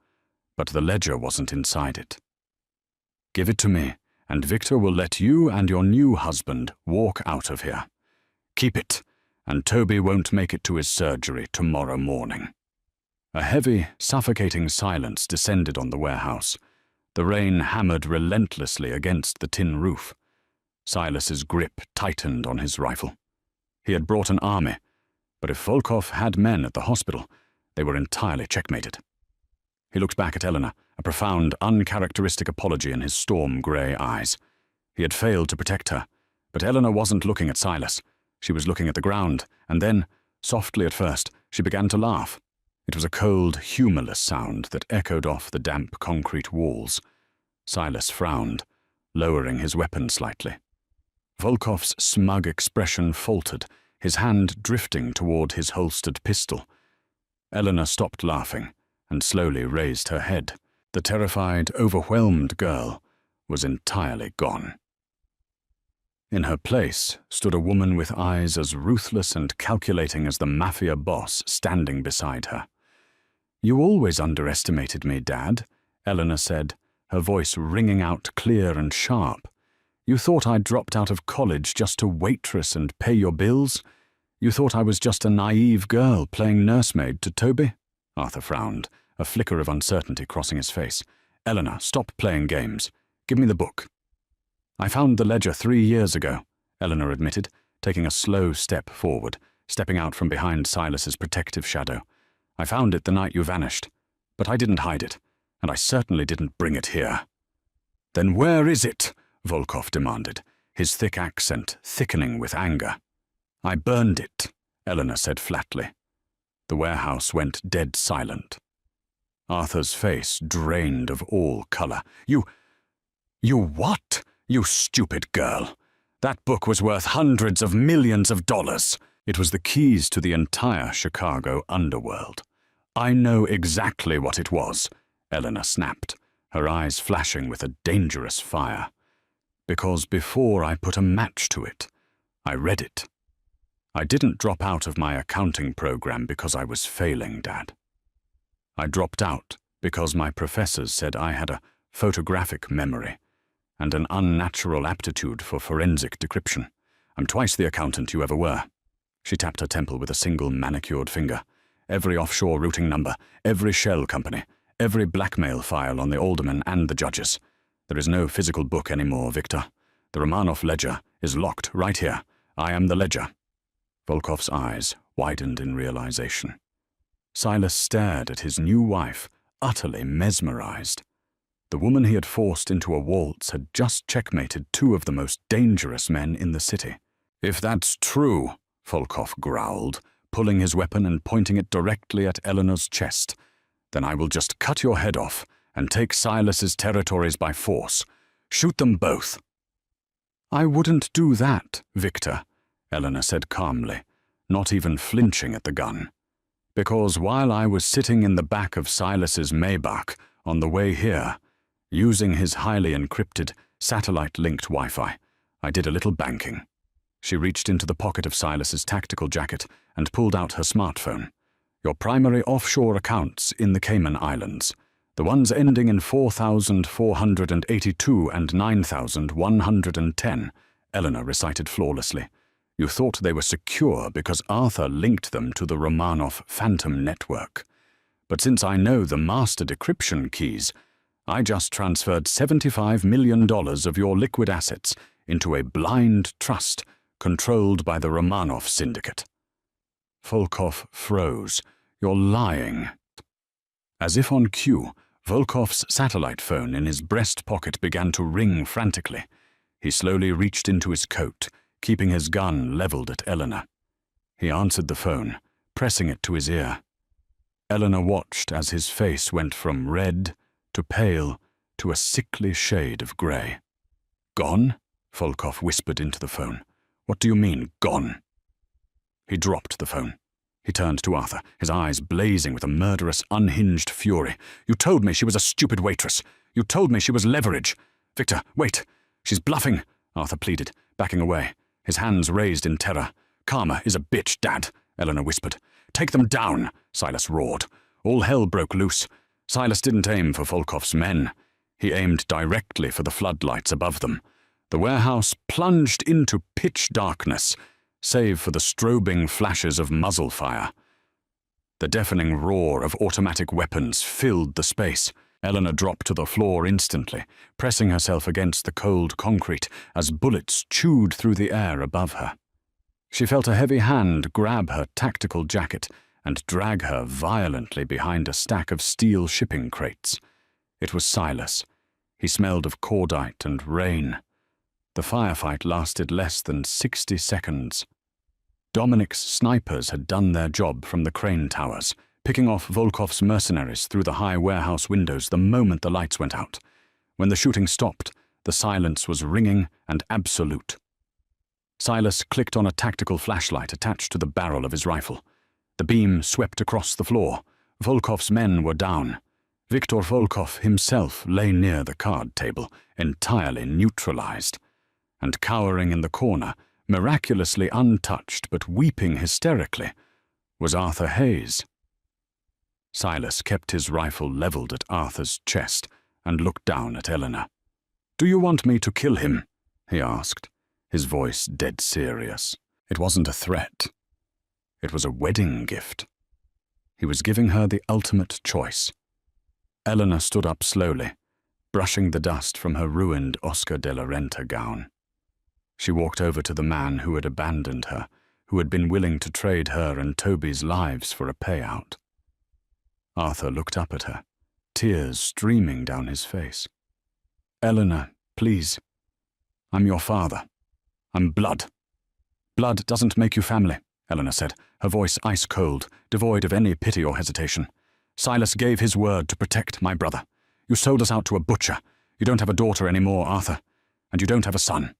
but the ledger wasn't inside it. Give it to me, and Victor will let you and your new husband walk out of here. Keep it, and Toby won't make it to his surgery tomorrow morning." A heavy, suffocating silence descended on the warehouse. The rain hammered relentlessly against the tin roof. Silas's grip tightened on his rifle. He had brought an army, but if Volkov had men at the hospital, they were entirely checkmated. He looked back at Eleanor, a profound, uncharacteristic apology in his storm-grey eyes. He had failed to protect her, but Eleanor wasn't looking at Silas. She was looking at the ground, and then, softly at first, she began to laugh. It was a cold, humorless sound that echoed off the damp concrete walls. Silas frowned, lowering his weapon slightly. Volkov's smug expression faltered, his hand drifting toward his holstered pistol. Eleanor stopped laughing and slowly raised her head. The terrified, overwhelmed girl was entirely gone. In her place stood a woman with eyes as ruthless and calculating as the Mafia boss standing beside her. "You always underestimated me, Dad," Eleanor said, her voice ringing out clear and sharp. "You thought I'd dropped out of college just to waitress and pay your bills? You thought I was just a naive girl playing nursemaid to Toby?" Arthur frowned, a flicker of uncertainty crossing his face. "Eleanor, stop playing games. Give me the book." "I found the ledger 3 years ago," Eleanor admitted, taking a slow step forward, stepping out from behind Silas's protective shadow. "I found it the night you vanished, but I didn't hide it, and I certainly didn't bring it here." "Then where is it?" Volkov demanded, his thick accent thickening with anger. "I burned it," Eleanor said flatly. The warehouse went dead silent. Arthur's face drained of all color. You what? You stupid girl. That book was worth hundreds of millions of dollars. It was the keys to the entire Chicago underworld. "I know exactly what it was," Eleanor snapped, her eyes flashing with a dangerous fire. "Because before I put a match to it, I read it. I didn't drop out of my accounting program because I was failing, Dad. I dropped out because my professors said I had a photographic memory and an unnatural aptitude for forensic decryption. I'm twice the accountant you ever were." She tapped her temple with a single manicured finger. "Every offshore routing number, every shell company, every blackmail file on the aldermen and the judges. There is no physical book anymore, Victor. The Romanov ledger is locked right here. I am the ledger." Volkov's eyes widened in realization. Silas stared at his new wife, utterly mesmerized. The woman he had forced into a waltz had just checkmated 2 of the most dangerous men in the city. "If that's true," Volkov growled, pulling his weapon and pointing it directly at Eleanor's chest, "then I will just cut your head off and take Silas's territories by force. Shoot them both." "I wouldn't do that, Victor," Eleanor said calmly, not even flinching at the gun. "Because while I was sitting in the back of Silas's Maybach on the way here, using his highly encrypted, satellite-linked Wi-Fi, I did a little banking." She reached into the pocket of Silas's tactical jacket and pulled out her smartphone. "Your primary offshore accounts in the Cayman Islands, the ones ending in 4,482 and 9,110, Eleanor recited flawlessly. "You thought they were secure because Arthur linked them to the Romanov Phantom network. But since I know the master decryption keys, I just transferred $75 million of your liquid assets into a blind trust controlled by the Romanov syndicate." Volkov froze. "You're lying." As if on cue, Volkov's satellite phone in his breast pocket began to ring frantically. He slowly reached into his coat, keeping his gun leveled at Eleanor. He answered the phone, pressing it to his ear. Eleanor watched as his face went from red to pale to a sickly shade of grey. "Gone?" Volkov whispered into the phone. "What do you mean, gone?" He dropped the phone. He turned to Arthur, his eyes blazing with a murderous, unhinged fury. "You told me she was a stupid waitress. You told me she was leverage. Victor, wait. She's bluffing," Arthur pleaded, backing away, his hands raised in terror. "Karma is a bitch, Dad," Eleanor whispered. "Take them down," Silas roared. All hell broke loose. Silas didn't aim for Volkov's men. He aimed directly for the floodlights above them. The warehouse plunged into pitch darkness, save for the strobing flashes of muzzle fire. The deafening roar of automatic weapons filled the space. Eleanor dropped to the floor instantly, pressing herself against the cold concrete as bullets chewed through the air above her. She felt a heavy hand grab her tactical jacket and drag her violently behind a stack of steel shipping crates. It was Silas. He smelled of cordite and rain. The firefight lasted less than 60 seconds. Dominic's snipers had done their job from the crane towers, picking off Volkov's mercenaries through the high warehouse windows the moment the lights went out. When the shooting stopped, The silence was ringing and absolute. Silas clicked on a tactical flashlight attached to the barrel of his rifle. The beam swept across the floor. Volkov's men were down. Viktor Volkov himself lay near the card table, entirely neutralized. And cowering in the corner, miraculously untouched but weeping hysterically, was Arthur Hayes. Silas kept his rifle leveled at Arthur's chest and looked down at Eleanor. "Do you want me to kill him?" he asked, his voice dead serious. It wasn't a threat. It was a wedding gift. He was giving her the ultimate choice. Eleanor stood up slowly, brushing the dust from her ruined Oscar de la Renta gown. She walked over to the man who had abandoned her, who had been willing to trade her and Toby's lives for a payout. Arthur looked up at her, tears streaming down his face. "Eleanor, please. I'm your father. I'm blood." "Blood doesn't make you family," Eleanor said, her voice ice-cold, devoid of any pity or hesitation. "Silas gave his word to protect my brother. You sold us out to a butcher. You don't have a daughter anymore, Arthur. And you don't have a son."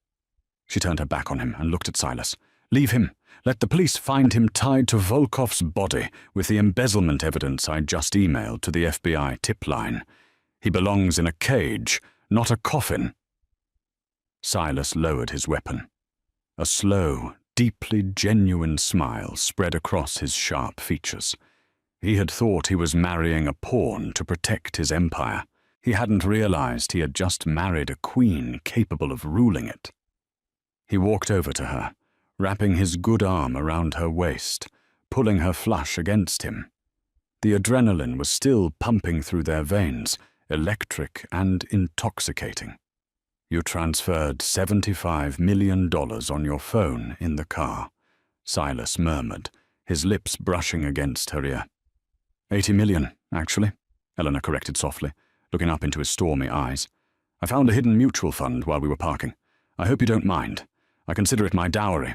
She turned her back on him and looked at Silas. "Leave him. Let the police find him tied to Volkov's body with the embezzlement evidence I just emailed to the FBI tip line. He belongs in a cage, not a coffin." Silas lowered his weapon. A slow, deeply genuine smile spread across his sharp features. He had thought he was marrying a pawn to protect his empire. He hadn't realized he had just married a queen capable of ruling it. He walked over to her, wrapping his good arm around her waist, pulling her flush against him. The adrenaline was still pumping through their veins, electric and intoxicating. "You transferred $75 million on your phone in the car," Silas murmured, his lips brushing against her ear. $80 million, actually," Eleanor corrected softly, looking up into his stormy eyes. "I found a hidden mutual fund while we were parking. I hope you don't mind. I consider it my dowry."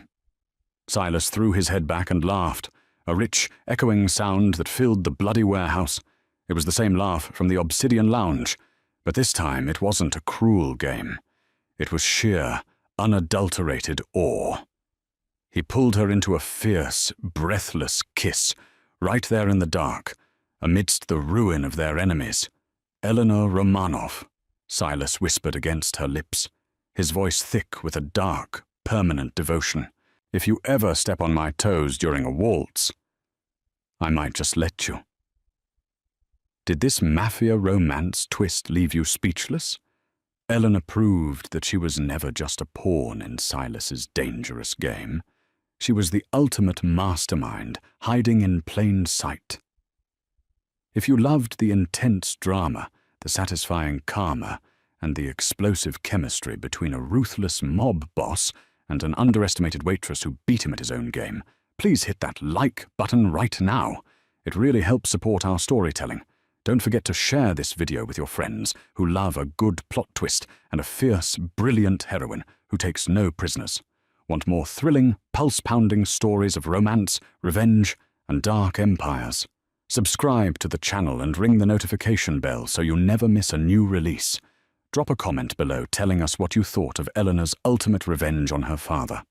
Silas threw his head back and laughed, a rich, echoing sound that filled the bloody warehouse. It was the same laugh from the Obsidian Lounge, but this time it wasn't a cruel game. It was sheer, unadulterated awe. He pulled her into a fierce, breathless kiss, right there in the dark, amidst the ruin of their enemies. "Eleanor Romanov," Silas whispered against her lips, his voice thick with a dark, permanent devotion. "If you ever step on my toes during a waltz, I might just let you." Did this Mafia romance twist leave you speechless? Eleanor proved that she was never just a pawn in Silas's dangerous game. She was the ultimate mastermind, hiding in plain sight. If you loved the intense drama, the satisfying karma, and the explosive chemistry between a ruthless mob boss and an underestimated waitress who beat him at his own game, please hit that like button right now. It really helps support our storytelling. Don't forget to share this video with your friends who love a good plot twist and a fierce, brilliant heroine who takes no prisoners. Want more thrilling, pulse-pounding stories of romance, revenge, and dark empires? Subscribe to the channel and ring the notification bell so you never miss a new release. Drop a comment below telling us what you thought of Eleanor's ultimate revenge on her father.